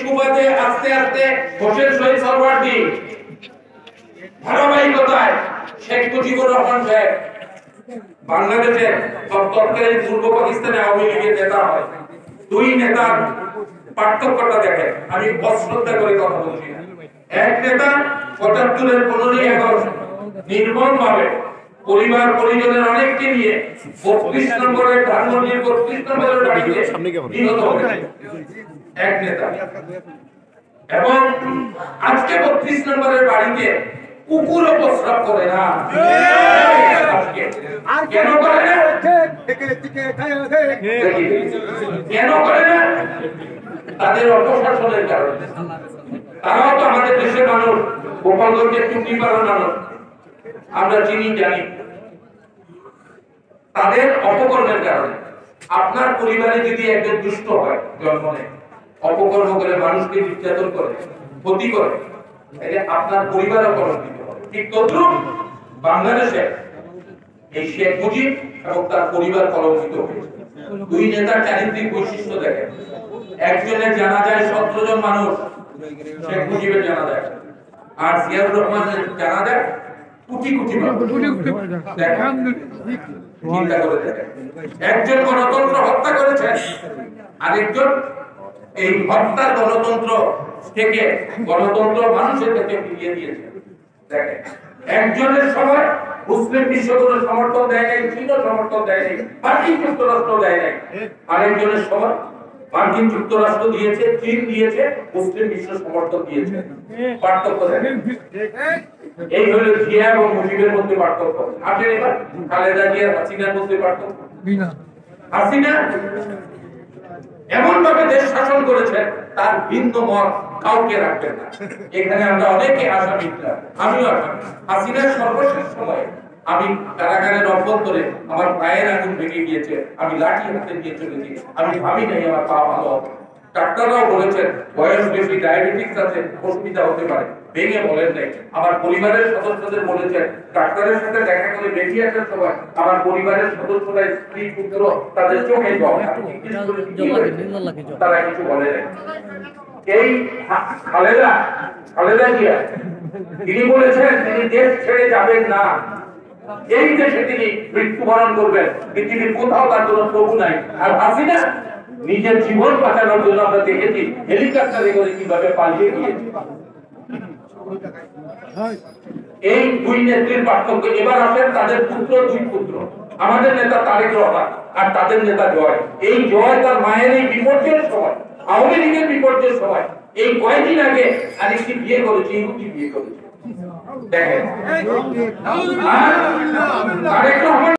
সুবাদে আস্তে আস্তে হোসেন শহীদ সরওয়ার্দী ধারাবাহিকতায় শেখ মুজিবুর রহমান সাহেব বাংলাদেশের তৎকালীন পূর্ব পাকিস্তানে আওয়ামী লীগের নেতা হয়। দুই নেতার পার্থক্যটা দেখেন, আমি অশ্রদ্ধা করে কথা বলছি না। এক নেতা ৭৫-এর ১৫ই আগস্ট নির্মম ভাবে পরিবার পরিজনের অনেককে নিয়ে ৩২ নম্বরের ধানমন্ডির ৩২ নম্বরের বাড়িতে নিহত হয়েছে এক নেতা, এবং আজকে ৩২ নম্বরের বাড়িতে কুকুরও প্রস্রাব করে না। কেন করে না? কেন করে না? তাদের অপশাসনের কারণে। তারাও তো আমাদের দেশের মানুষ, গোপালগঞ্জের টুকরিপাড়ার মানুষ, আমরা চিনি জানি। তাদের অপকর্মের কারণে আপনার পরিবারে যদি একজন দুষ্ট হয়, জন্ম নেয়, অপকর্ম করে, মানুষকে নির্যাতন করে, ক্ষতি করে, তাহলে আপনার পরিবারও কলঙ্কিত হবে। ঠিক তদ্রুপ বাংলাদেশে এই শেখ মুজিব এবং তার পরিবার কলঙ্কিত হয়েছে। দুই নেতার চারিত্রিক বৈশিষ্ট্য দেখেন, একজনের জানাজায় ১৭ জন মানুষ, শেখ মুজিবের জানাজায়, আর জিয়াউর রহমানের জানাজায় কোটি কোটি মানুষ। চিন্তা করে দেখেন, একজন গণতন্ত্র হত্যা করেছেন, আরেকজন এই হত্যার গণতন্ত্র থেকে গণতন্ত্র মানুষের কাছে ফিরিয়ে দিয়েছে। দেখেন, একজনের সময় মুসলিম বিশ্ব কোনো সমর্থন দেয় নাই, চীন সমর্থন দেয় নাই, মার্কিন যুক্তরাষ্ট্র দেয় নাই। আরেকজনের সময় মার্কিন যুক্তরাষ্ট্র দিয়েছে, চীন দিয়েছে, মুসলিম বিশ্ব সমর্থন দিয়েছে। পার্থক্য দেখেন, এই হলো জিয়া এবং মুজিবের মধ্যে পার্থক্য। আসেন এবার খালেদা জিয়া হাসিনার মধ্যে পার্থক্য। হাসিনা এমন ভাবে দেশ শাসন করেছেন, তার ভিন্ন মত কাউকে রাখবেন না। এখানে আমরা অনেকে আসামি, আমিও আসামি। হাসিনার সর্বশেষ সময়ে আমি কারাগারের অভ্যন্তরে আমার পায়ের আঙুল ভেঙে গিয়েছে, আমি লাঠি হাতে নিয়ে চলেছি, আমি ভাবি নাই আমার পা ভালো হবে। ডাক্তাররাও বলেছেন বয়স বেশি, ডায়াবেটিস আছে, অসুবিধা হতে পারে, ভেঙে বলেন নাই। আমার পরিবারের সদস্যদের বলেছেন, ডাক্তারের সাথে দেখা করে বেরিয়ে আসার সময় আমার পরিবারের সদস্যরা, স্ত্রী পুত্র, তাদের চোখে জল, তারা কিছু বলে নাই। এই খালেদা জিয়া তিনি বলেছেন তিনি দেশ ছেড়ে যাবেন না, এই দেশে তিনি মৃত্যুবরণ করবেন, পৃথিবীর কোথাও তার কোনো প্রভু নাই। আর হাসিনা নিজের জীবন বাঁচানোর জন্য আমরা দেখেছি হেলিকপ্টারে করে কিভাবে পালিয়ে গিয়েছে। এই দুই নেত্রীর পার্থক্য। এবার আসেন তাদের পুত্র, দুই পুত্র, আমাদের নেতা তারেক রহমান আর তাদের নেতা জয়। এই জয় তার মায়ের এই বিপর্যয়ের সময়, আওয়ামী লীগের বিপর্যয়ের সময়, এই কয়েকদিন আগে আরেকটি বিয়ে করেছে, ইহুদি বিয়ে করেছে। দেখেন, তারেক রহমান